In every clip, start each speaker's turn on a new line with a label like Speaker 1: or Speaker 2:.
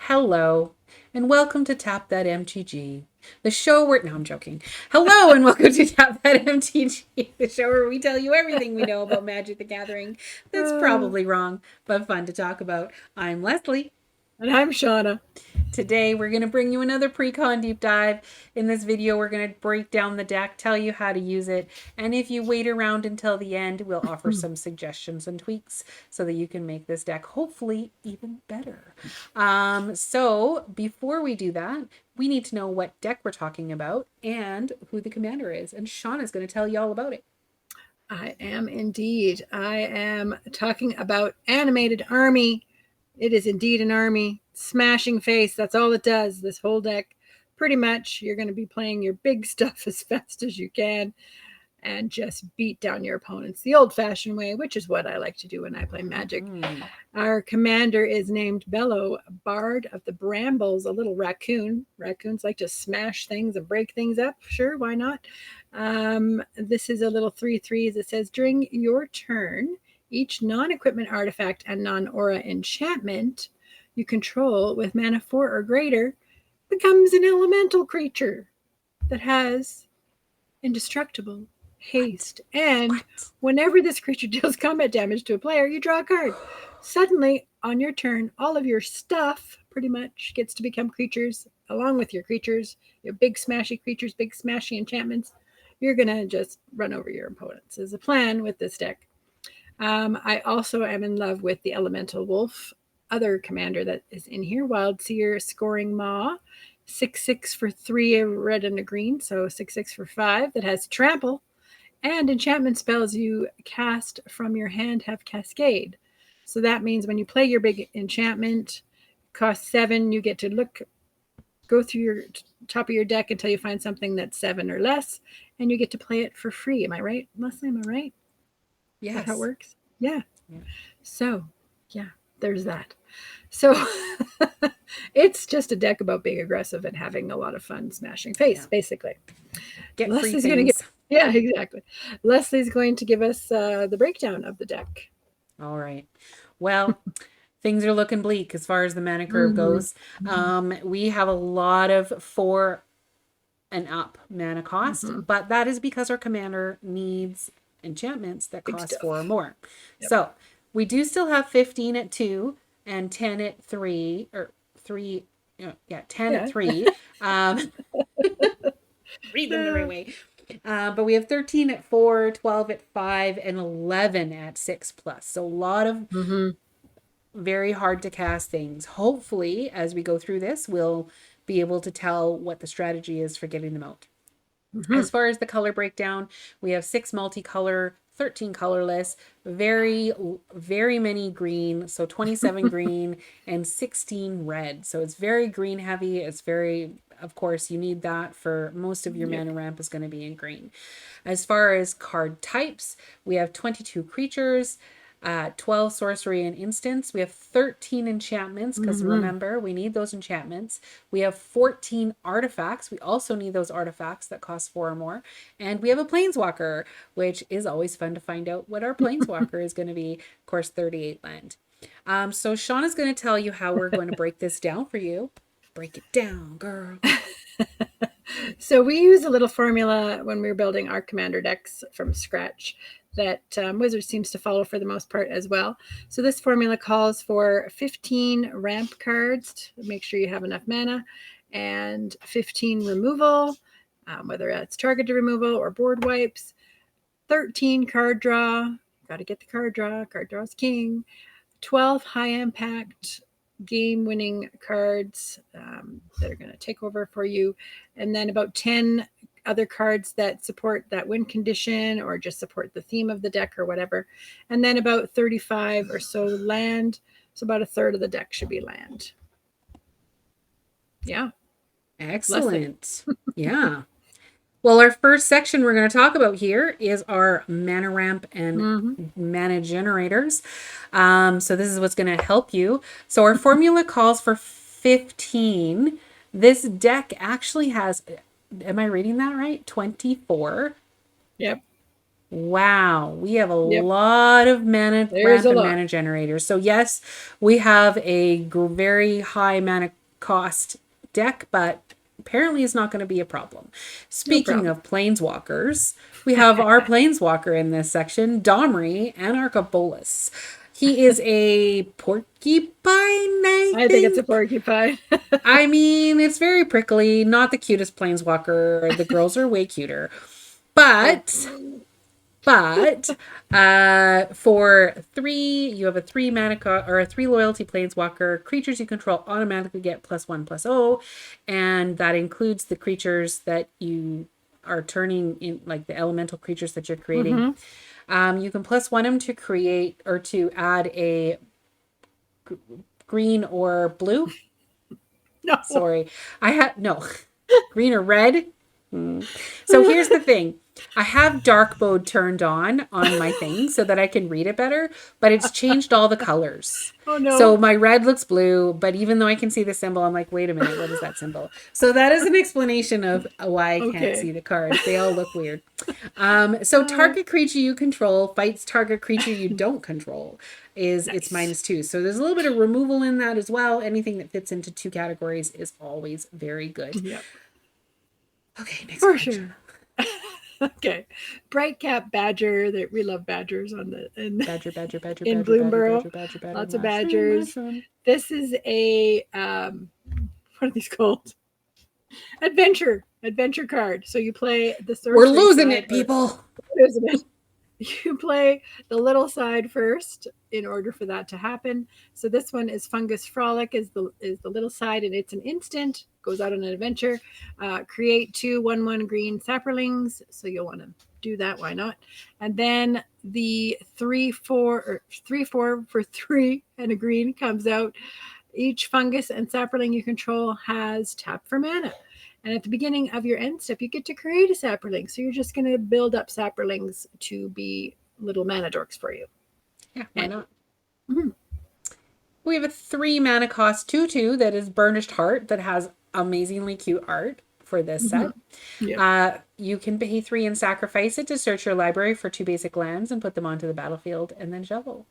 Speaker 1: Hello, and welcome to Tap That MTG, the show where. No, I'm joking. Hello, and welcome to Tap That MTG, the show where we tell you everything we know about Magic the Gathering. That's
Speaker 2: Uh,
Speaker 1: probably wrong, but fun to talk about. I'm Leslie.
Speaker 2: and I'm Shauna.
Speaker 1: Today, we're going to bring you another pre-con deep dive. In this video, we're going to break down the deck, tell you how to use it, and if you wait around until the end, we'll offer some suggestions and tweaks so that you can make this deck hopefully even better. So before we do that, we need to know what deck we're talking about and who the commander is, and Sean is going to tell you all about it.
Speaker 2: I am indeed. I am talking about Animated Army. It is indeed an army. Smashing face. That's all it does. This whole deck. Pretty much, you're going to be playing your big stuff as fast as you can and just beat down your opponents the old-fashioned way, which is what I like to do when I play Magic. Our commander is named Bello, Bard of the Brambles, a little raccoon. Raccoons like to smash things and break things up. Sure, why not? This is a little 3/3 that says, during your turn, each non-equipment artifact and non-aura enchantment you control with mana 4 or greater becomes an elemental creature that has indestructible haste. And whenever this creature deals combat damage to a player, you draw a card. Suddenly, on your turn, all of your stuff pretty much gets to become creatures along with your creatures, your big smashy creatures, big smashy enchantments. You're going to just run over your opponents is the plan with this deck. I also am in love with the Elemental Wolf, other commander that is in here, Wild Seer Scoring Maw. 6/6 for 3, a red and a green, so 6/6 for 5, that has trample. And enchantment spells you cast from your hand have cascade. So that means when you play your big enchantment, cost 7, you get to go through your top of your deck until you find something that's 7 or less, and you get to play it for free. Am I right? Leslie, am I right?
Speaker 1: Yes.
Speaker 2: Is that how it works? Yeah.
Speaker 1: Yeah.
Speaker 2: So, yeah, there's that. So it's just a deck about being aggressive and having a lot of fun smashing face, basically.
Speaker 1: Get
Speaker 2: Leslie's
Speaker 1: free
Speaker 2: going to
Speaker 1: things.
Speaker 2: yeah, exactly. Leslie's going to give us the breakdown of the deck.
Speaker 1: All right. Well, things are looking bleak as far as the mana curve goes. We have a lot of 4 and up mana cost, but that is because our commander needs enchantments that
Speaker 2: Big
Speaker 1: cost
Speaker 2: stuff.
Speaker 1: 4 or more.
Speaker 2: Yep.
Speaker 1: So we do still have 15 at 2 and 10 at 3, or 3, 10 at 3. Read them the right way. But we have 13 at 4, 12 at 5, and 11 at 6 plus. So a lot of very hard to cast things. Hopefully, as we go through this, we'll be able to tell what the strategy is for getting them out. As far as the color breakdown, we have 6 multicolor, 13 colorless, very, very many green, so 27 green and 16 red. So it's very green heavy. It's very, of course, you need that for most of your mana ramp is going to be in green. As far as card types, we have 22 creatures, 12 sorcery and instants. We have 13 enchantments because remember, we need those enchantments. We have 14 artifacts. We also need those artifacts that cost 4 or more. And we have a planeswalker, which is always fun to find out what our planeswalker is going to be. Of course, 38 land. So Sean is going to tell you how we're going to break this down for you. Break it down, girl.
Speaker 2: So we use a little formula when we were building our commander decks from scratch that Wizard seems to follow for the most part as well. So this formula calls for 15 ramp cards to make sure you have enough mana, and 15 removal, whether that's targeted removal or board wipes, 13 card draw, got to get the card draw is king, 12 high impact game winning cards that are going to take over for you, and then about 10 other cards that support that win condition or just support the theme of the deck or whatever, and then about 35 or so land. So about a third of the deck should be land. Yeah.
Speaker 1: Excellent. Yeah. Well, our first section we're going to talk about here is our mana ramp and mana generators. So this is what's going to help you. So our formula calls for 15. This deck actually has, am I reading that right? 24.
Speaker 2: Yep.
Speaker 1: Wow, we have a lot of mana ramp and mana generators. So yes, we have a very high mana cost deck, but apparently it's not going to be a problem.
Speaker 2: No
Speaker 1: Speaking
Speaker 2: problem.
Speaker 1: of planeswalkers, we have our planeswalker in this section, Domri, Anarchobolus. He is a porcupine, I
Speaker 2: I think it's a
Speaker 1: think.
Speaker 2: porcupine.
Speaker 1: I mean, it's very prickly, not the cutest planeswalker. The girls are way cuter.
Speaker 2: Oh,
Speaker 1: But but for 3, you have a 3 mana or a 3 loyalty planeswalker. Creatures you control automatically get +1/+0, and that includes the creatures that you are turning in, like the elemental creatures that you're creating.
Speaker 2: mm-hmm.
Speaker 1: You can +1 them to create or to add a green or blue.
Speaker 2: No.
Speaker 1: Sorry, I had no green or red. So here's the thing. I have dark mode turned on my thing so that I can read it better, but it's changed all the colors.
Speaker 2: Oh
Speaker 1: So
Speaker 2: no.
Speaker 1: my red looks blue, but even though I can see the symbol, I'm like, wait a minute, what is that symbol? So that is an explanation of why I can't
Speaker 2: Okay.
Speaker 1: see the cards. They all look weird. So target creature you control fights target creature you don't control is it's
Speaker 2: Nice.
Speaker 1: -2. So there's a little bit of removal in that as well. Anything that fits into 2 categories is always very good.
Speaker 2: Yep.
Speaker 1: Okay, next
Speaker 2: For
Speaker 1: card.
Speaker 2: sure. Okay. Bright cap badger. That we love badgers on the
Speaker 1: Badger, badger, badger,
Speaker 2: in
Speaker 1: badger, badger,
Speaker 2: Bloomborough.
Speaker 1: badger, badger, badger,
Speaker 2: Lots of
Speaker 1: mushroom,
Speaker 2: badgers.
Speaker 1: mushroom.
Speaker 2: This is a what are these called? Adventure card. So you play the
Speaker 1: We're
Speaker 2: sorcery
Speaker 1: losing
Speaker 2: side,
Speaker 1: it,
Speaker 2: or
Speaker 1: people.
Speaker 2: losing it. You play the little side first in order for that to happen. So this one is Fungus Frolic is the little side, and it's an instant. Goes out on an adventure. Create 2/1/1 green sapperlings. So you'll want to do that. Why not? And then the 3/4 for 3 and a green comes out. Each fungus and sapperling you control has tap for mana. And at the beginning of your end step, you get to create a sapperling. So you're just going to build up sapperlings to be little mana dorks for you.
Speaker 1: Yeah, why not?
Speaker 2: Mhm.
Speaker 1: We have a 3 mana cost 2/2 that is Burnished Heart that has amazingly cute art for this set.
Speaker 2: Yeah.
Speaker 1: You can pay 3 and sacrifice it to search your library for 2 basic lands and put them onto the battlefield and then shuffle.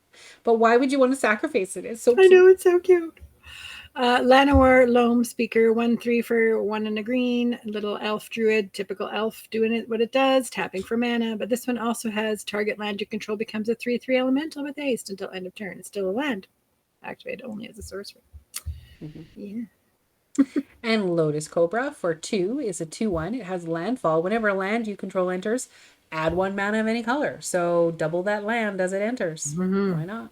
Speaker 1: But why would you want to sacrifice it? It's so
Speaker 2: I
Speaker 1: cute.
Speaker 2: know, it's so cute. Llanowar Loam Speaker, 1/3 for 1 and a green. Little elf druid, typical elf doing it what it does, tapping for mana. But this one also has target land you control becomes a 3/3 elemental with haste until end of turn. It's still a land. Activated only as a sorcery.
Speaker 1: Mm-hmm.
Speaker 2: Yeah.
Speaker 1: And Lotus Cobra for 2 is a 2/1. It has landfall. Whenever a land you control enters, add 1 mana of any color. So double that land as it enters.
Speaker 2: Mm-hmm.
Speaker 1: Why not?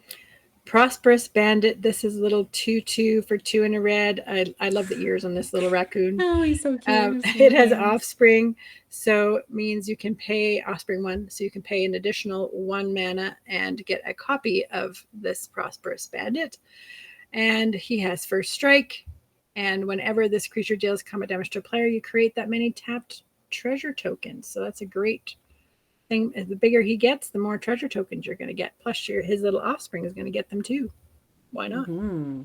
Speaker 2: Prosperous Bandit. This is a little 2/2 for 2 and a red. I love the ears on this little raccoon.
Speaker 1: Oh, he's so cute.
Speaker 2: It has offspring, so it means you can pay offspring 1, so you can pay an additional 1 mana and get a copy of this Prosperous Bandit. And he has first strike. And whenever this creature deals combat damage to a player, you create that many tapped treasure tokens. So that's a great thing. The bigger he gets, the more treasure tokens you're going to get. Plus, his little offspring is going to get them too. Why not?
Speaker 1: Mm-hmm.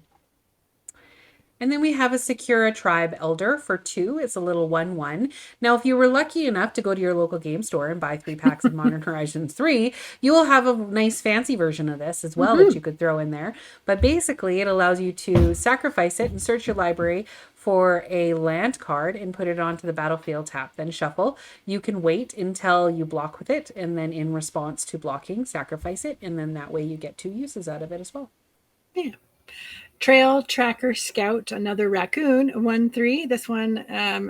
Speaker 1: And then we have a Secura Tribe Elder for 2. It's a little 1/1. Now, if you were lucky enough to go to your local game store and buy 3 packs of Modern Horizons 3, you will have a nice fancy version of this as well that you could throw in there. But basically, it allows you to sacrifice it and search your library for a land card and put it onto the battlefield, tap, then shuffle. You can wait until you block with it, and then in response to blocking, sacrifice it, and then that way you get 2 uses out of it as well.
Speaker 2: Yeah. Trail Tracker Scout, another raccoon, 1/3. This one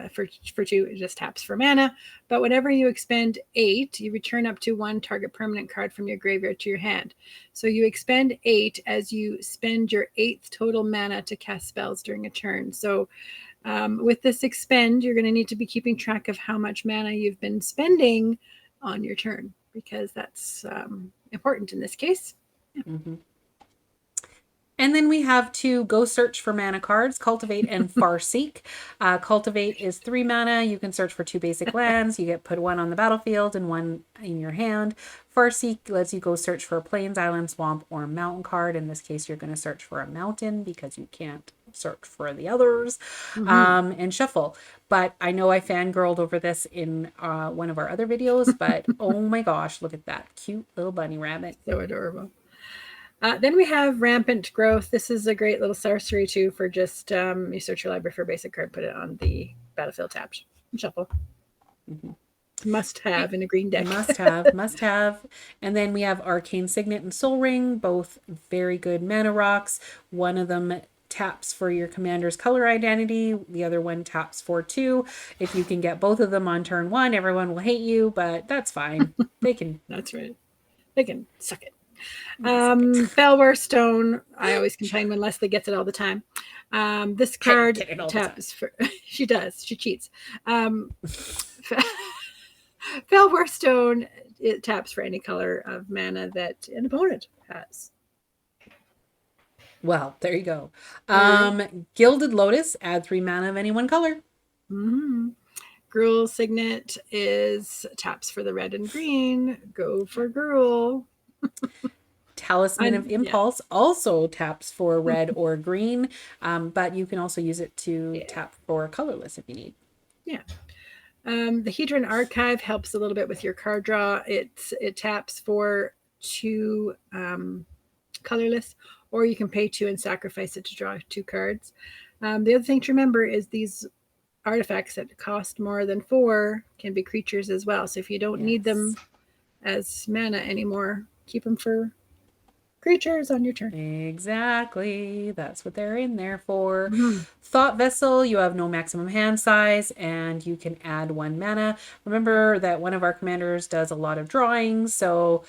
Speaker 2: for 2, it just taps for mana. But whenever you expend 8, you return up to 1 target permanent card from your graveyard to your hand. So you expend 8 as you spend your 8th total mana to cast spells during a turn. So with this expend, you're going to need to be keeping track of how much mana you've been spending on your turn, because that's important in this case. Yeah.
Speaker 1: Mm-hmm. And then we have 2 Go Search for Mana cards, Cultivate and Farseek. Cultivate is 3 mana. You can search for 2 basic lands. You get put 1 on the battlefield and 1 in your hand. Farseek lets you go search for a plains, island, swamp, or mountain card. In this case, you're going to search for a mountain because you can't search for the others. And shuffle. But I know I fangirled over this in one of our other videos, but oh my gosh, look at that cute little bunny rabbit.
Speaker 2: So adorable. Then we have Rampant Growth. This is a great little sorcery too for just you search your library for a basic card, put it on the battlefield tab, shuffle.
Speaker 1: Mhm.
Speaker 2: Must have in a green deck.
Speaker 1: Must have, must have. And then we have Arcane Signet and Soul Ring, both very good mana rocks. One of them taps for your commander's color identity, the other one taps for 2. If you can get both of them on turn 1, everyone will hate you, but that's fine. They can.
Speaker 2: That's right. They can suck it.
Speaker 1: Suck it.
Speaker 2: Felwar Stone. I always complain when Leslie gets it all the time. This card
Speaker 1: Get it all the time.
Speaker 2: taps for. She does. She cheats. Felwar Stone. It taps for any color of mana that an opponent has.
Speaker 1: Well, there you go. Gilded Lotus, add 3 mana of any one color.
Speaker 2: Mm-hmm. Gruul Signet is taps for the red and green. Go for Gruul.
Speaker 1: Talisman of Impulse also taps for red or green, but you can also use it to tap for colorless if you need.
Speaker 2: Yeah. The Hedron Archive helps a little bit with your card draw. It taps for 2 colorless, or you can pay 2 and sacrifice it to draw 2 cards. The other thing to remember is these artifacts that cost more than 4 can be creatures as well. So if you don't need them as mana anymore, keep them for creatures on your turn.
Speaker 1: Exactly. That's what they're in there for. Mm-hmm. Thought Vessel, you have no maximum hand size and you can add 1 mana. Remember that one of our commanders does a lot of drawings, so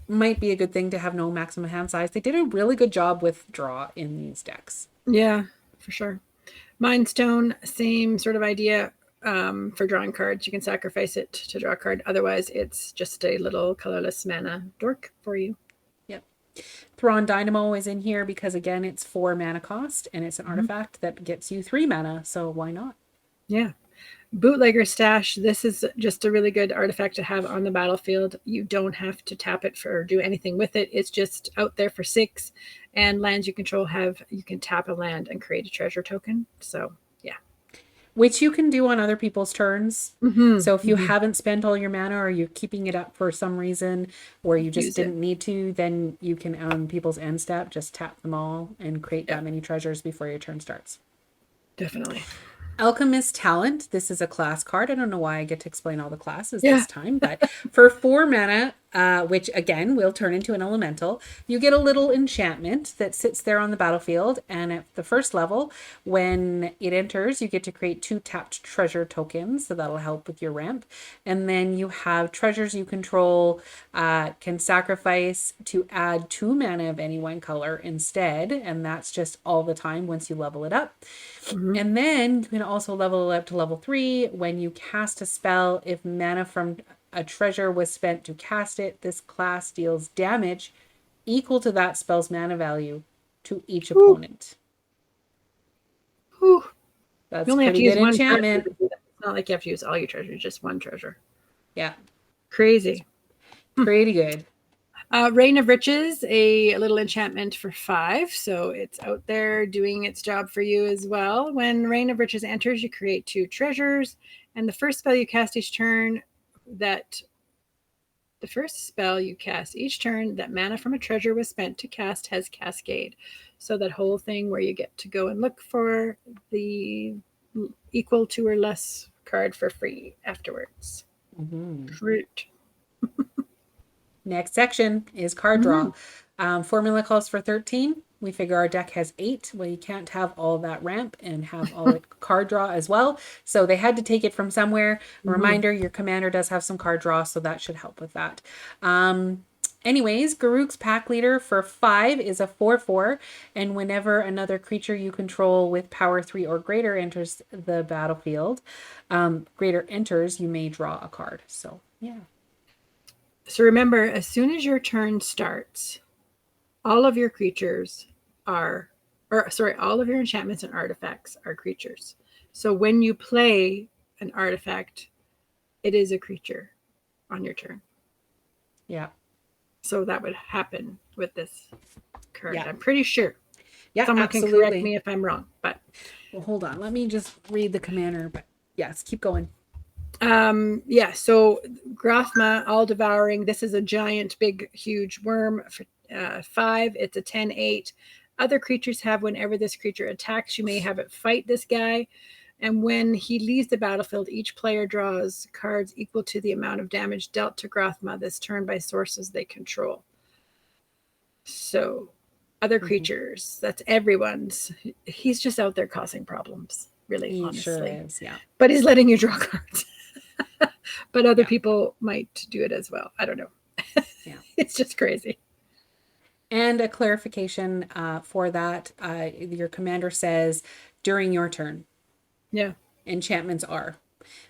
Speaker 1: might be a good thing to have no maximum hand size. They did a really good job with draw in these decks.
Speaker 2: Yeah, for sure. Mind Stone, same sort of idea. For drawing cards, you can sacrifice it to draw a card. Otherwise, it's just a little colorless mana dork for you.
Speaker 1: Yep. Thrawn Dynamo is in here because, again, it's 4 mana cost, and it's an artifact that gets you 3 mana, so why not?
Speaker 2: Yeah. Bootlegger Stash, this is just a really good artifact to have on the battlefield. You don't have to tap it or do anything with it. It's just out there for 6, and lands you control you can tap a land and create a treasure token. So
Speaker 1: which you can do on other people's turns. Mm-hmm. So if you haven't spent all your mana or you're keeping it up for some reason or you just didn't need to, then you can on people's end step just tap them all and create that many treasures before your turn starts.
Speaker 2: Definitely.
Speaker 1: Alchemist Talent. This is a class card. I don't know why I get to explain all the classes this time, but for 4 mana, which again will turn into an elemental, you get a little enchantment that sits there on the battlefield. And at the first level, when it enters, you get to create 2 tapped treasure tokens. So that'll help with your ramp. And then you have treasures you control can sacrifice to add 2 mana of any one color instead. And that's just all the time once you level it up. Mm-hmm. And then you can also level it up to level 3 when you cast a spell. If mana from a treasure was spent to cast it, this class deals damage equal to that spell's mana value to each opponent.
Speaker 2: Ooh.
Speaker 1: That's pretty good enchantment.
Speaker 2: It's not like you have to use all your treasures, just 1 treasure.
Speaker 1: Yeah.
Speaker 2: Crazy.
Speaker 1: Pretty good.
Speaker 2: Reign of Riches, a little enchantment for 5, so it's out there doing its job for you as well. When Reign of Riches enters, you create 2 treasures, and the first spell you cast each turn that mana from a treasure was spent to cast has Cascade. So that whole thing where you get to go and look for the equal to or less card for free afterwards. Fruit.
Speaker 1: Next section is card draw. Formula calls for 13. We figure our deck has 8. Well, you can't have all that ramp and have all the card draw as well. So they had to take it from somewhere. Reminder, your commander does have some card draw, so that should help with that. Anyways, Garruk's Pack Leader for 5 is a 4/4. And whenever another creature you control with power 3 or greater enters the battlefield, you may draw a card. So, yeah.
Speaker 2: So remember, as soon as your turn starts, all of your creatures all of your enchantments and artifacts are creatures. So when you play an artifact, it is a creature on your turn.
Speaker 1: Yeah.
Speaker 2: So that would happen with this card. Yeah. I'm pretty sure.
Speaker 1: Yeah,
Speaker 2: someone
Speaker 1: absolutely.
Speaker 2: can correct me if I'm wrong. But
Speaker 1: well, hold on. Let me just read the commander. But yes, keep going.
Speaker 2: Yeah, so Grothma, all devouring. This is a giant, big, huge worm for 5. It's a 10/8. Other creatures have whenever this creature attacks, you may have it fight this guy. And when he leaves the battlefield, each player draws cards equal to the amount of damage dealt to Grothma this turn by sources they control. So, other creatures, that's everyone's. He's just out there causing problems, really,
Speaker 1: He
Speaker 2: honestly.
Speaker 1: sure is, yeah.
Speaker 2: But he's letting you draw cards. But other
Speaker 1: Yeah.
Speaker 2: people might do it as well. I don't know.
Speaker 1: Yeah.
Speaker 2: It's just crazy.
Speaker 1: And a clarification for that, your commander says during your turn.
Speaker 2: Yeah.
Speaker 1: Enchantments are.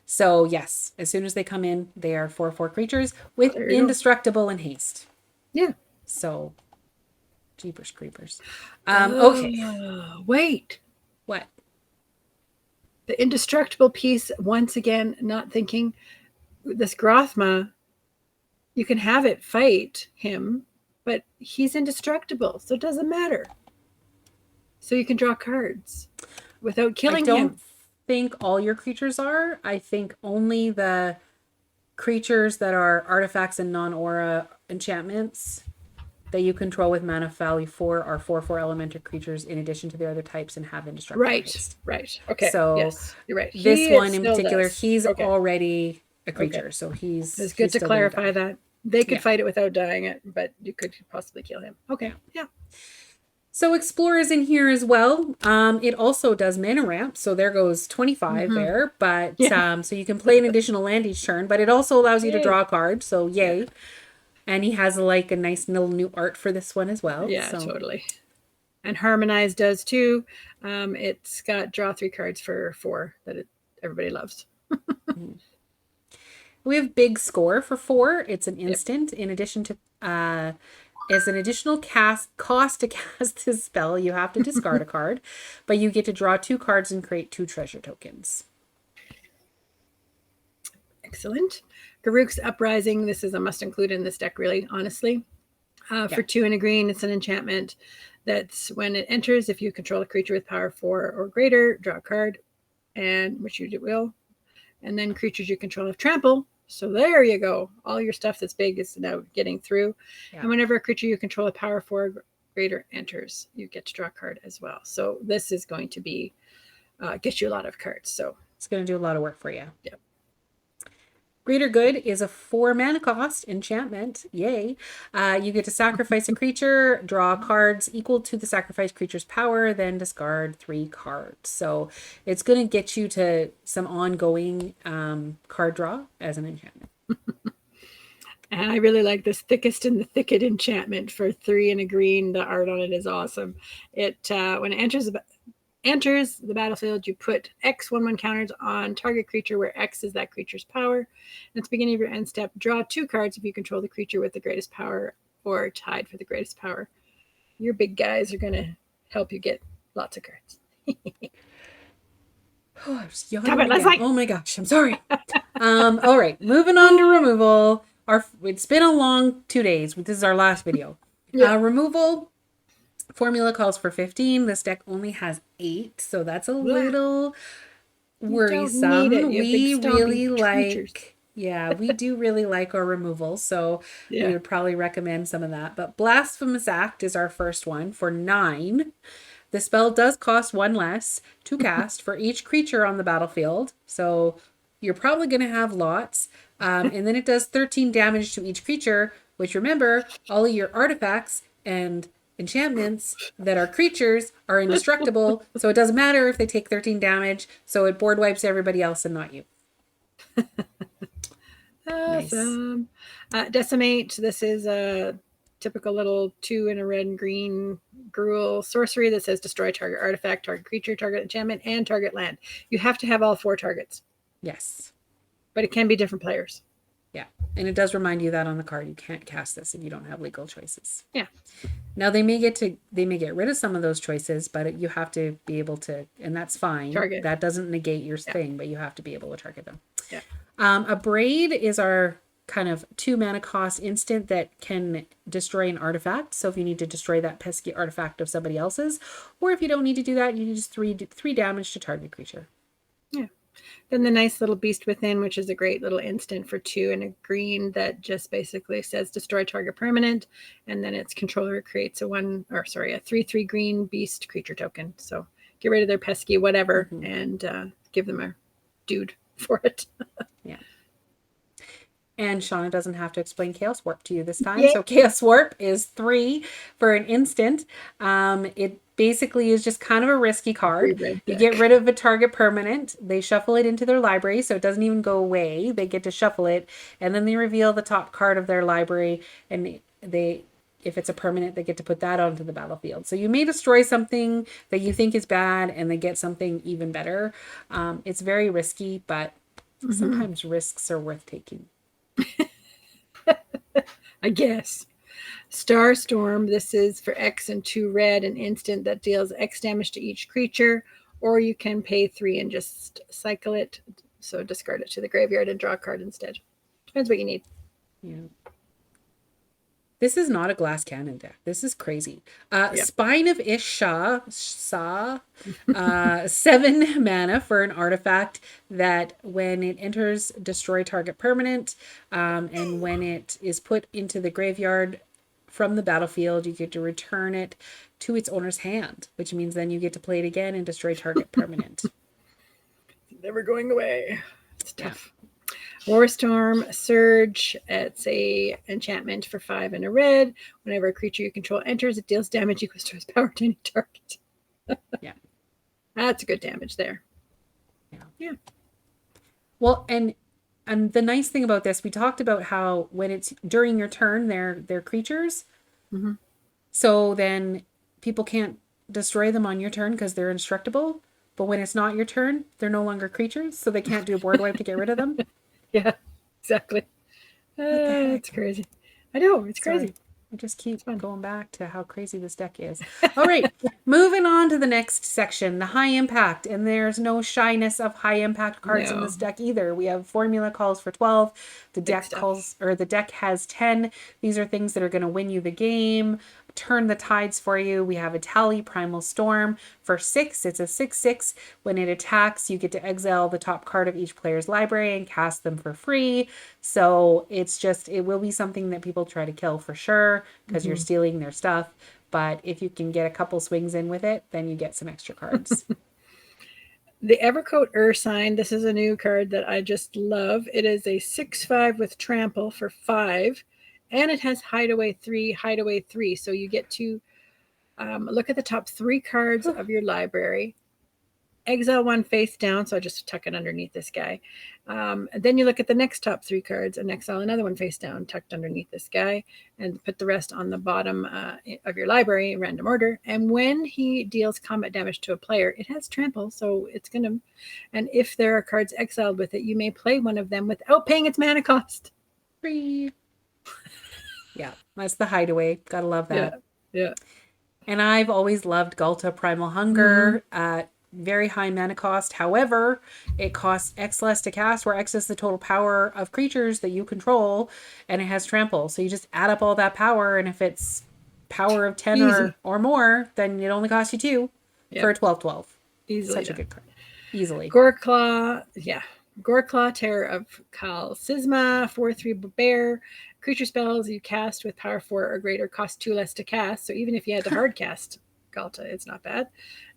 Speaker 1: So yes, as soon as they come in, they are 4/4 creatures with
Speaker 2: There you go.
Speaker 1: indestructible and haste.
Speaker 2: Yeah.
Speaker 1: So, jeepers creepers.
Speaker 2: Oh,
Speaker 1: Okay.
Speaker 2: wait.
Speaker 1: What?
Speaker 2: The indestructible piece, once again, not thinking this Grothma, you can have it fight him, but he's indestructible, so it doesn't matter. So you can draw cards without
Speaker 1: I
Speaker 2: killing
Speaker 1: don't
Speaker 2: him.
Speaker 1: think all your creatures are. I think only the creatures that are artifacts and non-aura enchantments that you control with mana value 4 are 4/4 elemental creatures in addition to the other types and have indestructible
Speaker 2: Right.
Speaker 1: haste.
Speaker 2: Right. Okay.
Speaker 1: So
Speaker 2: yes, you're right.
Speaker 1: this
Speaker 2: He
Speaker 1: one in
Speaker 2: still
Speaker 1: particular,
Speaker 2: does.
Speaker 1: he's
Speaker 2: Okay.
Speaker 1: already a
Speaker 2: Okay.
Speaker 1: creature, so he's
Speaker 2: It's good to
Speaker 1: still gonna
Speaker 2: clarify
Speaker 1: die.
Speaker 2: that. They could
Speaker 1: Yeah.
Speaker 2: fight it without dying it, but you could possibly kill him. Okay. Yeah.
Speaker 1: So Explorer's in here as well. It also does mana ramp, so there goes 25 there. But
Speaker 2: Yeah.
Speaker 1: so you can play an additional land each turn, but it also allows you to
Speaker 2: Yay.
Speaker 1: draw a card, so yay. And he has like a nice little new art for this one as well.
Speaker 2: Yeah,
Speaker 1: so.
Speaker 2: totally. And Harmonize does too. It's got draw 3 cards for 4 that everybody loves.
Speaker 1: We have Big Score for 4. It's an instant. In addition to as an additional cost to cast this spell, you have to discard a card, but you get to draw 2 cards and create 2 treasure tokens.
Speaker 2: Excellent. Garruk's Uprising. This is a must include in this deck, really, honestly. For 2 and a green, it's an enchantment that's when it enters, if you control a creature with power 4 or greater, draw a card, and which you will. And then creatures you control have trample. So there you go. All your stuff that's big is now getting through. Yeah. And whenever a creature you control a power 4 greater enters, you get to draw a card as well. So this is going to be get you a lot of cards. So
Speaker 1: it's going to do a lot of work for you.
Speaker 2: Yeah.
Speaker 1: Greater Good is a 4 mana cost enchantment. Yay. You get to sacrifice a creature, draw cards equal to the sacrificed creature's power, then discard 3 cards. So it's going to get you to some ongoing card draw as an enchantment.
Speaker 2: And I really like this Thickest in the Thicket enchantment for 3 and a green. The art on it is awesome. It when it enters the battlefield, you put X/1/1 counters on target creature where X is that creature's power. And at the beginning of your end step, draw 2 cards if you control the creature with the greatest power or tied for the greatest power. Your big guys are going to help you get lots of cards.
Speaker 1: Oh, I was yawning again. Oh my gosh, I'm sorry. All right, moving on to removal. It's been a long 2 days. This is our last video. Yeah. Removal formula calls for 15. This deck only has 8, so that's a little worrisome. We really like, we do really like our removal, so we would probably recommend some of that. But Blasphemous Act is our first one for 9. The spell does cost 1 less to cast for each creature on the battlefield, so you're probably going to have lots. And then it does 13 damage to each creature, which remember, all of your artifacts and enchantments that are creatures are indestructible, so it doesn't matter if they take 13 damage, so it board wipes everybody else and not you.
Speaker 2: Awesome. Nice. Decimate. This is a typical little 2 in a red and green gruel sorcery that says destroy target artifact, target creature, target enchantment, and target land. You have to have all 4 targets.
Speaker 1: Yes.
Speaker 2: But it can be different players.
Speaker 1: Yeah. And it does remind you that on the card you can't cast this if you don't have legal choices.
Speaker 2: Yeah.
Speaker 1: Now they may get rid of some of those choices, but you have to be able to, and that's fine.
Speaker 2: Target.
Speaker 1: That doesn't negate your thing, but you have to be able to target them.
Speaker 2: Yeah.
Speaker 1: A Braid is our kind of 2 mana cost instant that can destroy an artifact. So if you need to destroy that pesky artifact of somebody else's, or if you don't need to do that, you just 3 damage to target creature.
Speaker 2: Yeah. Then the nice little Beast Within, which is a great little instant for 2 and a green that just basically says destroy target permanent, and then its controller creates a 3/3 green beast creature token. So get rid of their pesky whatever and give them a dude for it.
Speaker 1: Yeah. And Shauna doesn't have to explain Chaos Warp to you this time.
Speaker 2: Yay.
Speaker 1: So Chaos Warp is 3 for an instant. It basically is just kind of a risky card. You get rid of a target permanent. They shuffle it into their library, so it doesn't even go away. They get to shuffle it, and then they reveal the top card of their library, and if it's a permanent, they get to put that onto the battlefield. So you may destroy something that you think is bad, and they get something even better. It's very risky, but sometimes risks are worth taking.
Speaker 2: I guess. Starstorm, this is for X and 2 red, an instant that deals X damage to each creature, or you can pay 3 and just cycle it. So discard it to the graveyard and draw a card instead. Depends what you need.
Speaker 1: Yeah. This is not a glass cannon deck. This is crazy. Spine of Isha, 7 mana for an artifact that when it enters, destroy target permanent. And when it is put into the graveyard from the battlefield, you get to return it to its owner's hand, which means then you get to play it again and destroy target permanent.
Speaker 2: Never going away. It's tough. Warstorm Surge, it's a enchantment for 5 and a red. Whenever a creature you control enters, it deals damage equals to its power to any target.
Speaker 1: Yeah.
Speaker 2: That's a good damage there.
Speaker 1: Yeah. Well, and the nice thing about this, we talked about how when it's during your turn, they're creatures.
Speaker 2: Mm-hmm.
Speaker 1: So then people can't destroy them on your turn because they're indestructible. But when it's not your turn, they're no longer creatures, so they can't do a board wipe to get rid of them.
Speaker 2: Yeah, exactly. It's crazy. I know, it's crazy.
Speaker 1: I just keep going back to how crazy this deck is. All right, moving on to the next section, the high impact. And there's no shyness of high impact cards in this deck either. We have formula calls for 12. The deck has 10. These are things that are going to win you the game, turn the tides for you. We have a Tally Primal Storm for 6. It's a 6/6. When it attacks, you get to exile the top card of each player's library and cast them for free. So it will be something that people try to kill for sure because you're stealing their stuff. But if you can get a couple swings in with it, then you get some extra cards.
Speaker 2: The Evercoat Ursine, this is a new card that I just love. It is a 6/5 with trample for 5. And it has Hideaway 3. So you get to look at the top 3 cards of your library, exile 1 face down. So I just tuck it underneath this guy. Then you look at the next top 3 cards and exile another one face down, tucked underneath this guy, and put the rest on the bottom of your library in random order. And when he deals combat damage to a player, it has trample. So it's going to, and if there are cards exiled with it, you may play one of them without paying its mana cost.
Speaker 1: Free. Yeah, that's the Hideaway. Gotta love that.
Speaker 2: Yeah.
Speaker 1: And I've always loved Ghalta Primal Hunger at very high mana cost. However, it costs X less to cast, where X is the total power of creatures that you control, and it has trample. So you just add up all that power, and if it's power of 10 or more, then it only costs you 2 for a 12/12.
Speaker 2: Easily.
Speaker 1: Such a good card. Easily.
Speaker 2: Goreclaw, Goreclaw, Terror of Kal Sisma, 4/3 bear. Creature spells you cast with power 4 or greater cost 2 less to cast. So even if you had to hard cast Ghalta, it's not bad.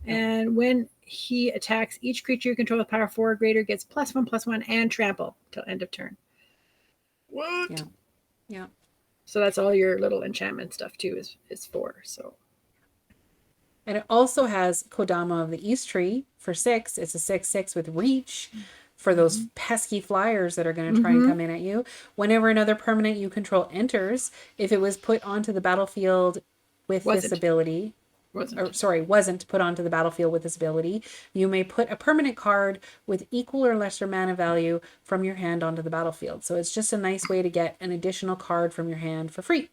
Speaker 2: And when he attacks, each creature you control with power 4 or greater gets +1/+1 and trample till end of turn. What?
Speaker 1: Yeah.
Speaker 2: So that's all your little enchantment stuff too is 4. So.
Speaker 1: And it also has Kodama of the East Tree for 6. It's a 6/6 with reach for those pesky flyers that are going to try and come in at you. Whenever another permanent you control enters, if it was put onto the battlefield with this ability, wasn't put onto the battlefield with this ability, you may put a permanent card with equal or lesser mana value from your hand onto the battlefield. So it's just a nice way to get an additional card from your hand for free.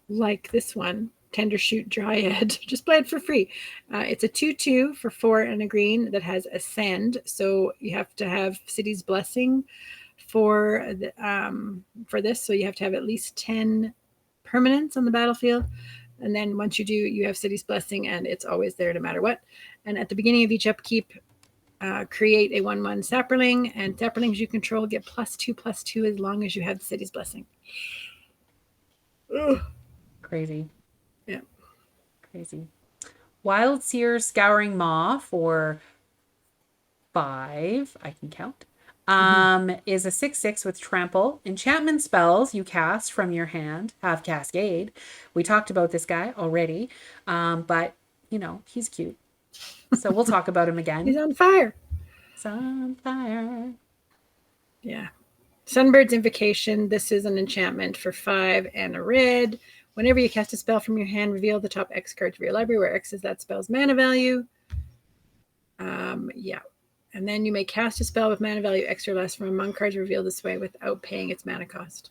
Speaker 2: Like this one. Tendershoot Dryad. Just play it for free. It's a 2/2 for 4 and a green that has Ascend. So you have to have City's Blessing for this. So you have to have at least 10 permanents on the battlefield. And then once you do, you have City's Blessing, and it's always there no matter what. And at the beginning of each upkeep, Create a 1/1 sapperling, and sapperlings you control get +2/+2 as long as you have the city's blessing. Ugh.
Speaker 1: Crazy.
Speaker 2: Yeah.
Speaker 1: Crazy. Wild Seer Scouring Maw for 5. I can count. Is a 6/6 with trample. Enchantment spells you cast from your hand have Cascade. We talked about this guy already, but you know he's cute, so we'll talk about him again.
Speaker 2: He's on fire.
Speaker 1: Sunfire.
Speaker 2: Yeah. Sunbird's Invocation. This is an enchantment for 5 and a red. Whenever you cast a spell from your hand, reveal the top X card of your library, where X is that spell's mana value. Yeah. And then you may cast a spell with mana value X or less from among cards revealed this way without paying its mana cost.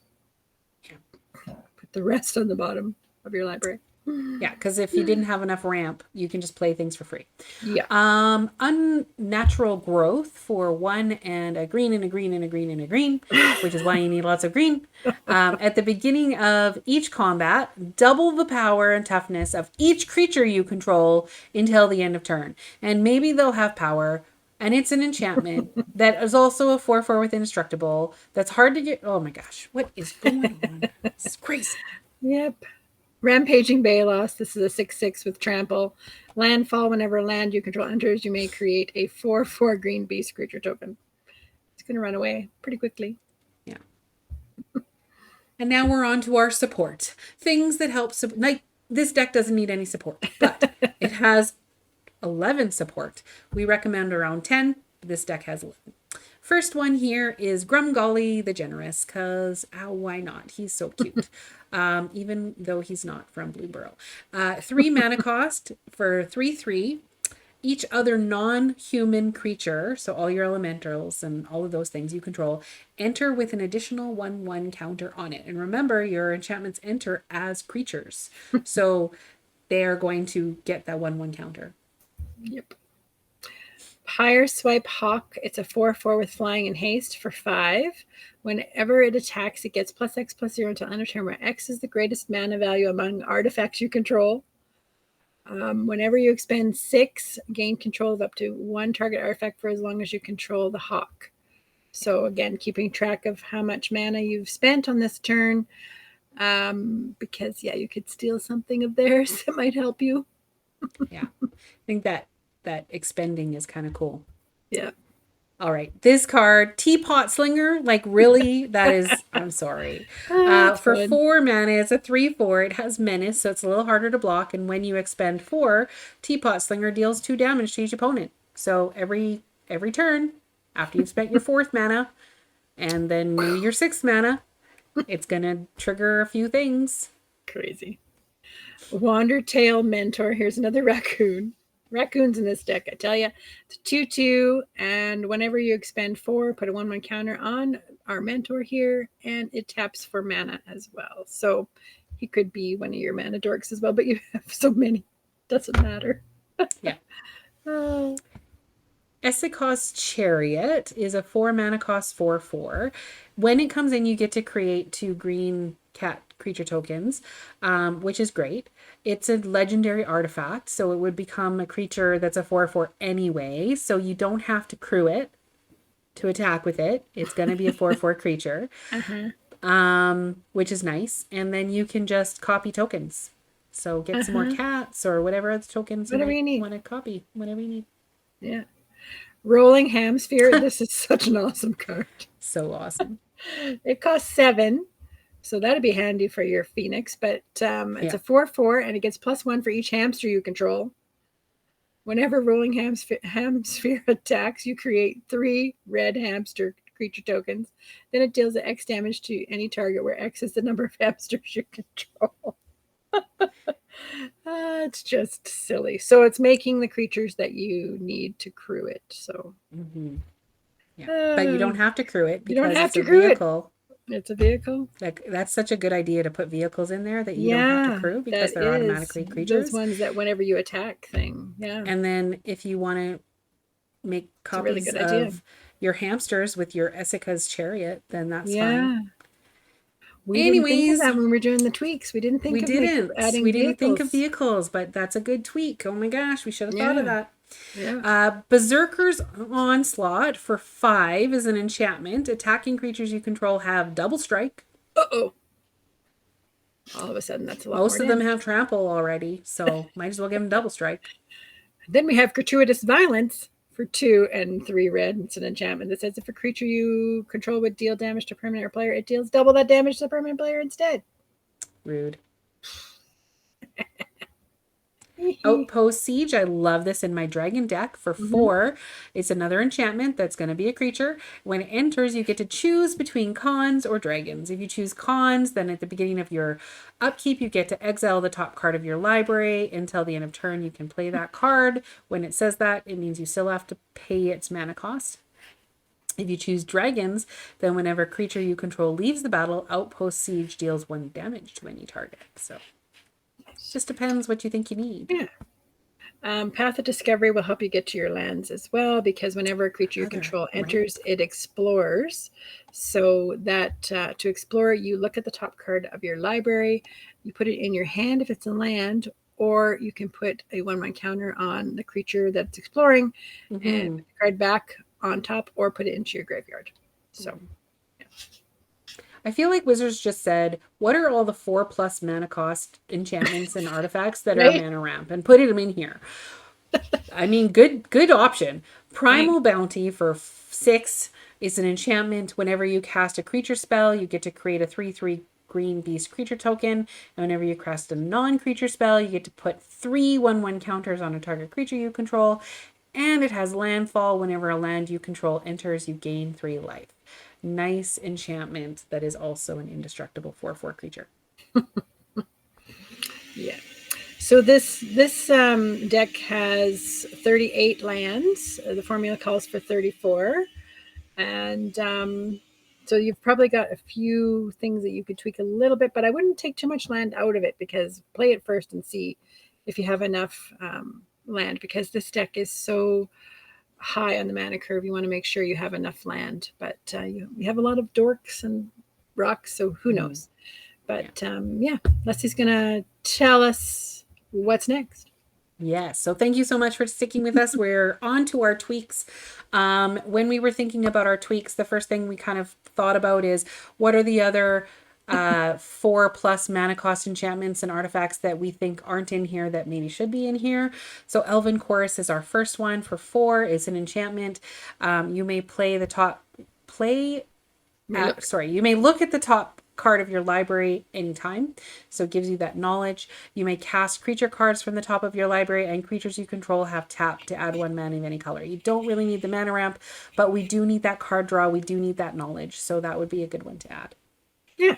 Speaker 2: Put the rest on the bottom of your library.
Speaker 1: Yeah, because if you didn't have enough ramp, you can just play things for free.
Speaker 2: Yeah.
Speaker 1: Unnatural Growth for 1 and a green and a green and a green and a green, which is why you need lots of green. At the beginning of each combat, double the power and toughness of each creature you control until the end of turn. And maybe they'll have power. And it's an enchantment that is also a 4/4 with indestructible. That's hard to get. Oh my gosh, what is going on? It's crazy.
Speaker 2: Yep. Rampaging Balos. This is a 6/6 with trample. Landfall. Whenever a land you control enters, you may create a 4/4 green beast creature token. It's going to run away pretty quickly.
Speaker 1: Yeah. And now we're on to our support. Things that help. Like, this deck doesn't need any support, but it has 11 support. We recommend around 10. This deck has 11. First one here is Grumgully the Generous, because why not? He's so cute. Even though he's not from Blueborough. 3 mana cost for 3/3. Each other non-human creature, so all your elementals and all of those things you control, enter with an additional 1/1 counter on it. And remember, your enchantments enter as creatures. So they're going to get that 1/1 counter.
Speaker 2: Yep. Higher Swipe Hawk. It's a 4/4 with flying and haste for 5. Whenever it attacks, it gets +X/+0 until end of turn, where X is the greatest mana value among artifacts you control. Whenever you expend 6, gain control of up to 1 target artifact for as long as you control the hawk. So again, keeping track of how much mana you've spent on this turn, because you could steal something of theirs that might help you.
Speaker 1: Yeah, I think that expending is kind of cool.
Speaker 2: Yeah.
Speaker 1: All right, this card, Teapot Slinger, like really, that is, I'm sorry. For
Speaker 2: fun.
Speaker 1: 4 mana, it's a 3/4. It has Menace, so it's a little harder to block. And when you expend 4, Teapot Slinger deals 2 damage to each opponent. So every turn, after you've spent your 4th mana, and then maybe your 6th mana, it's gonna trigger a few things.
Speaker 2: Crazy. Wandertail Mentor. Here's another raccoon. Raccoons in this deck, I tell you. It's a 2/2, and whenever you expend 4, put a 1/1 counter on our mentor here, and it taps for mana as well. So he could be one of your mana dorks as well, but you have so many. Doesn't matter.
Speaker 1: Yeah. Essica's Chariot is a 4 mana cost 4/4. When it comes in, you get to create 2 green cat creature tokens, which is great. It's a legendary artifact, so it would become a creature that's a 4/4 anyway, so you don't have to crew it to attack with it. It's going to be a 4/4 creature, which is nice. And then you can just copy tokens. So get some more cats or whatever other tokens
Speaker 2: whatever you need.
Speaker 1: Want to copy, whatever you need.
Speaker 2: Yeah. Rolling Hamsphere. This is such an awesome card.
Speaker 1: So awesome.
Speaker 2: It costs 7. So that'd be handy for your Phoenix, but it's a 4/4, and it gets +1 for each hamster you control. Whenever Rolling Hamsphere attacks, you create 3 red hamster creature tokens. Then it deals X damage to any target where X is the number of hamsters you control. It's just silly. So it's making the creatures that you need to crew it. So,
Speaker 1: but you don't have to crew it because
Speaker 2: you don't have
Speaker 1: it's
Speaker 2: to
Speaker 1: a
Speaker 2: crew
Speaker 1: vehicle.
Speaker 2: It's a vehicle.
Speaker 1: Like, that's such a good idea to put vehicles in there that you don't have to crew because they're automatically creatures.
Speaker 2: Those ones that whenever you attack thing. Yeah.
Speaker 1: And then if you want to make copies of your hamsters with your Essica's Chariot, then that's fine.
Speaker 2: We didn't think of that when we were doing the tweaks. We didn't think of adding
Speaker 1: We didn't think of vehicles, but that's a good tweak. Oh my gosh, we should have thought of that.
Speaker 2: Yeah.
Speaker 1: Berserker's Onslaught for 5 is an enchantment. Attacking creatures you control have double strike.
Speaker 2: Uh-oh. All of a sudden, that's a lot more
Speaker 1: Most of them
Speaker 2: damage.
Speaker 1: have trample already, so might as well give them double strike.
Speaker 2: Then we have Gratuitous Violence for 2 and 3 red. It's an enchantment that says if a creature you control would deal damage to a permanent or player, it deals double that damage to the permanent player instead.
Speaker 1: Rude. Outpost Siege. I love this in my dragon deck for 4. It's another enchantment that's going to be a creature. When it enters, you get to choose between cons or dragons. If you choose cons, then at the beginning of your upkeep, you get to exile the top card of your library. Until the end of turn, you can play that card. When it says that, it means you still have to pay its mana cost. If you choose dragons, then whenever a creature you control leaves the battle, Outpost Siege deals 1 damage to any target. So just depends what you think you need.
Speaker 2: Yeah. Path of Discovery will help you get to your lands as well, because whenever a creature you control enters, it explores. So that to explore, you look at the top card of your library, you put it in your hand if it's a land, or you can put a 1/1 counter on the creature that's exploring and put the card back on top, or put it into your graveyard. So
Speaker 1: I feel like Wizards just said, what are all the 4+ mana cost enchantments and artifacts that are
Speaker 2: right?
Speaker 1: mana ramp, and put them in here. I mean, good option. Primal Bounty for 6 is an enchantment. Whenever you cast a creature spell, you get to create a 3/3 green beast creature token. And whenever you cast a non-creature spell, you get to put 3 1/1 counters on a target creature you control. And it has landfall. Whenever a land you control enters, you gain 3 life. Nice enchantment that is also an indestructible 4/4 creature.
Speaker 2: Yeah. So this deck has 38 lands. The formula calls for 34, and so you've probably got a few things that you could tweak a little bit, but I wouldn't take too much land out of it, because play it first and see if you have enough land, because this deck is so high on the mana curve. You want to make sure you have enough land, but you have a lot of dorks and rocks, so who knows? But yeah, Leslie's gonna tell us what's next.
Speaker 1: Yes. So thank you so much for sticking with us. We're on to our tweaks. When we were thinking about our tweaks, the first thing we kind of thought about is what are the other 4+ mana cost enchantments and artifacts that we think aren't in here that maybe should be in here. So Elven Chorus is our first one for 4. It's an enchantment. You may play the top play you may look at the top card of your library anytime. So it gives you that knowledge. You may cast creature cards from the top of your library, and creatures you control have tap to add 1 mana of any color. You don't really need the mana ramp, but we do need that card draw. We do need that knowledge. So that would be a good one to add.
Speaker 2: Yeah.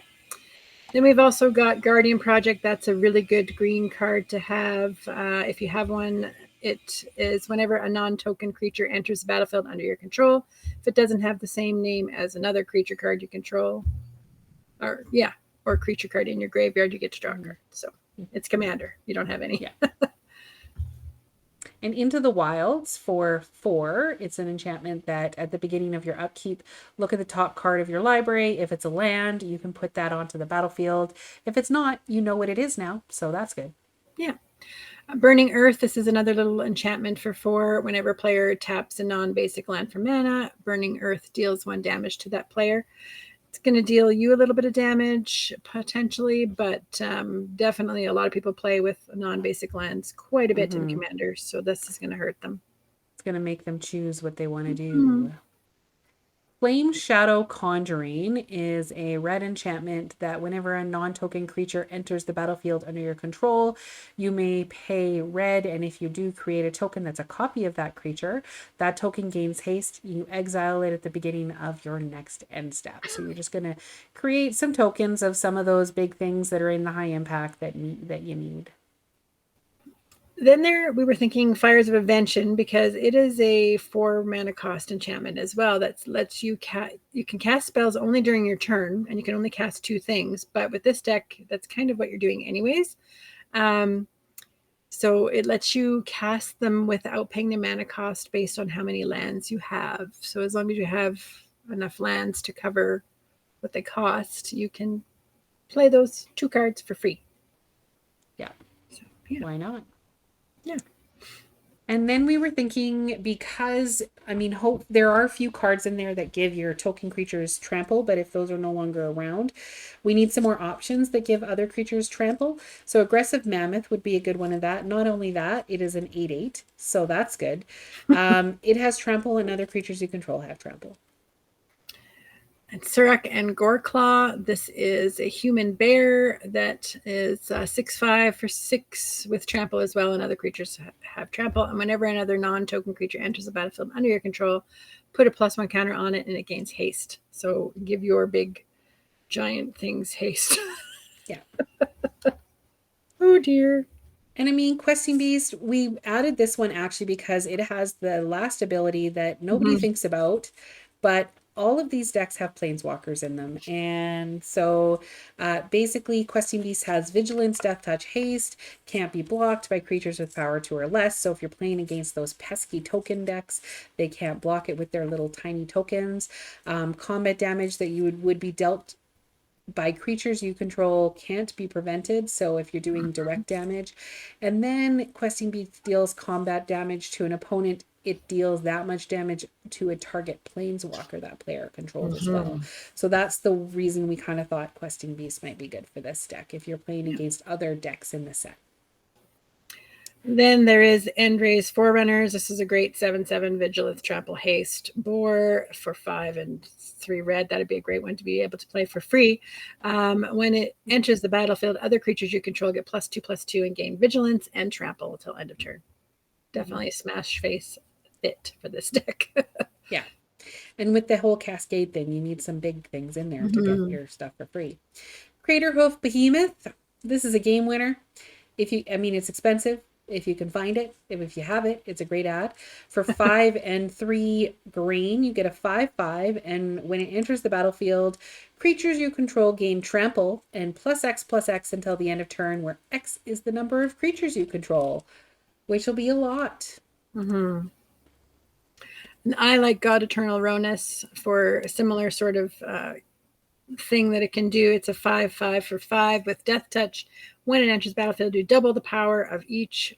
Speaker 2: Then we've also got Guardian Project. That's a really good green card to have. If you have one, it is whenever a non-token creature enters the battlefield under your control. If it doesn't have the same name as another creature card you control, or creature card in your graveyard, you get to draw a card. So it's commander. You don't have any.
Speaker 1: Yeah. And Into the Wilds for 4, it's an enchantment that at the beginning of your upkeep, look at the top card of your library. If it's a land, you can put that onto the battlefield. If it's not, you know what it is now, so that's good.
Speaker 2: Yeah. Burning Earth, this is another little enchantment for 4. Whenever a player taps a non-basic land for mana, Burning Earth deals 1 damage to that player. It's going to deal you a little bit of damage, potentially, but definitely a lot of people play with non-basic lands quite a bit in Commander, so this is going to hurt them.
Speaker 1: It's going to make them choose what they want to do. Flame Shadow Conjuring is a red enchantment that whenever a non-token creature enters the battlefield under your control, you may pay red, and if you do create a token that's a copy of that creature, that token gains haste. You exile it at the beginning of your next end step. So you're just going to create some tokens of some of those big things that are in the high impact that you need.
Speaker 2: Then we were thinking Fires of Invention, because it is a 4 mana cost enchantment as well that lets you can cast spells only during your turn, and you can only cast 2 things. But with this deck, that's kind of what you're doing anyways. So it lets you cast them without paying the mana cost based on how many lands you have. So as long as you have enough lands to cover what they cost, you can play those 2 cards for free.
Speaker 1: Yeah.
Speaker 2: So, yeah.
Speaker 1: Why not?
Speaker 2: Yeah.
Speaker 1: And then we were thinking, because I mean, hope there are a few cards in there that give your token creatures trample, but if those are no longer around, we need some more options that give other creatures trample. So aggressive mammoth would be a good one of that. Not only that, it is an 8/8, so that's good. It has trample, and other creatures you control have trample.
Speaker 2: And Surak and Goreclaw. This is a human bear that is 6/5 for 6 with trample as well, and other creatures have trample. And whenever another non-token creature enters the battlefield under your control, put a +1 counter on it, and it gains haste. So give your big giant things haste.
Speaker 1: Yeah.
Speaker 2: Oh dear.
Speaker 1: And I mean, Questing Beast, we added this one actually because it has the last ability that nobody thinks about, but all of these decks have planeswalkers in them. And so basically, Questing Beast has Vigilance, Death Touch, Haste, can't be blocked by creatures with power 2 or less. So if you're playing against those pesky token decks, they can't block it with their little tiny tokens. Combat damage that you would be dealt by creatures you control can't be prevented. So if you're doing direct damage, and then Questing Beast deals combat damage to an opponent, it deals that much damage to a target planeswalker that player controls as well. So that's the reason we kind of thought Questing Beast might be good for this deck if you're playing against other decks in the set.
Speaker 2: Then there is Endray's Forerunners. This is a great 7/7 Vigilance, Trample, Haste boar for 5 and 3 red. That'd be a great one to be able to play for free. When it enters the battlefield, other creatures you control get +2/+2 and gain Vigilance and Trample until end of turn. Definitely a smash face fit for this deck.
Speaker 1: Yeah. And with the whole Cascade thing, you need some big things in there to get your stuff for free. Craterhoof Behemoth. This is a game winner. It's expensive. If you can find it, if you have it, it's a great ad. For 5 and 3 green, you get a 5/5, and when it enters the battlefield, creatures you control gain trample and +X until the end of turn, where X is the number of creatures you control, which will be a lot.
Speaker 2: And I like God Eternal Ronus for a similar sort of thing that it can do. It's a 5/5 for 5 with Death Touch. When it enters battlefield, do double the power of each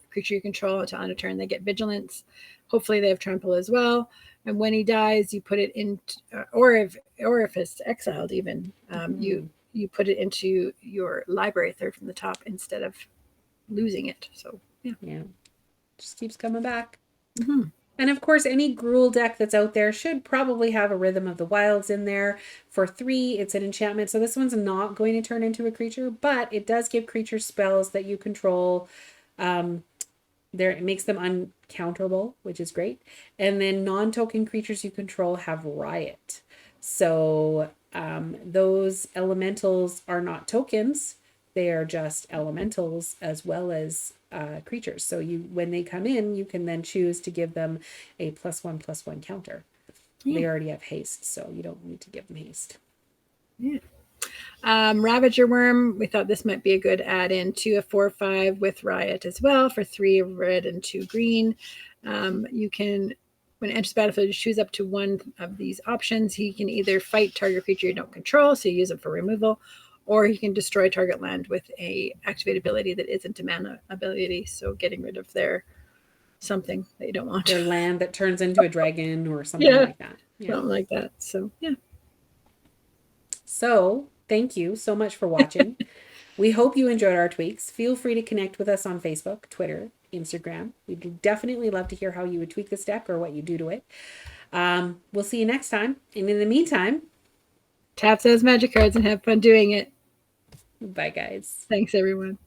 Speaker 2: creature you control until end of turn. They get Vigilance. Hopefully, they have Trample as well. And when he dies, you put it in, or if it's exiled, even you put it into your library third from the top instead of losing it. So
Speaker 1: yeah, just keeps coming back. And of course, any Gruul deck that's out there should probably have a Rhythm of the Wilds in there. For 3, it's an enchantment. So this one's not going to turn into a creature, but it does give creatures spells that you control. It makes them uncounterable, which is great. And then non-token creatures you control have Riot. So those elementals are not tokens. They are just elementals as well as creatures. So when they come in, you can then choose to give them a +1/+1 counter. They already have haste, so you don't need to give them haste.
Speaker 2: Yeah. Ravager Worm, we thought this might be a good add-in to a 4/5 with Riot as well for 3 red and 2 green. You can, when it enters the battlefield, you choose up to one of these options. He can either fight target creature you don't control, so you use it for removal, or he can destroy target land with a activate ability that isn't a mana ability, so getting rid of their something that you don't want.
Speaker 1: Their land that turns into a dragon or something like that.
Speaker 2: Yeah. Something like that. So, yeah.
Speaker 1: So, thank you so much for watching. We hope you enjoyed our tweaks. Feel free to connect with us on Facebook, Twitter, Instagram. We'd definitely love to hear how you would tweak this deck or what you do to it. We'll see you next time. And in the meantime,
Speaker 2: tap those magic cards and have fun doing it.
Speaker 1: bye, guys.
Speaker 2: Thanks, everyone.